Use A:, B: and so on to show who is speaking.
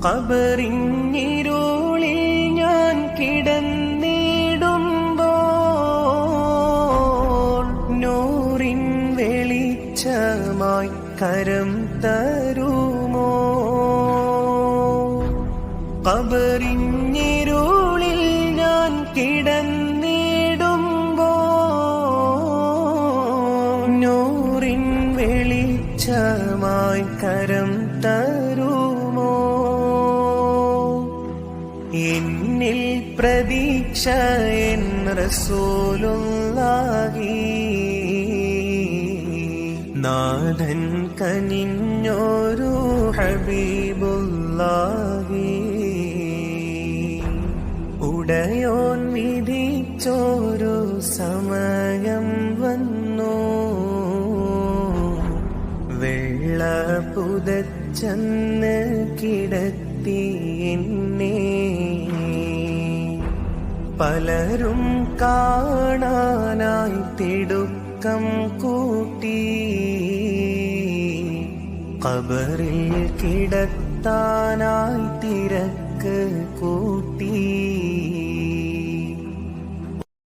A: ഖബറിന്നിരുളിൽ ഞാൻ കിടന്നിടുമ്പോൾ നൂറിൻ വെളിച്ചമായി കരം തരുമോ? ഖബറിന്നിരുളിൽ ഞാൻ കിടന്നിടുമ്പോൾ നൂറിൻ വെളിച്ചമായി കരം തരുമോ? എന്നിൽ പ്രതീക്ഷ എൻ റസൂലുള്ളാഹി, നാഥൻ കനിഞ്ഞൊരു ഹബീബുള്ളാഹി. ഉടയോൻ വിധിച്ചൊരു സമയം വന്നു, വെള്ള പുതച്ചെന്ന് കിടത്തി എന്നെ. പലരും കാണാനായി തിടുക്കം കൂട്ടി, ഖബറിൽ കിടത്താനായി തിരക്കി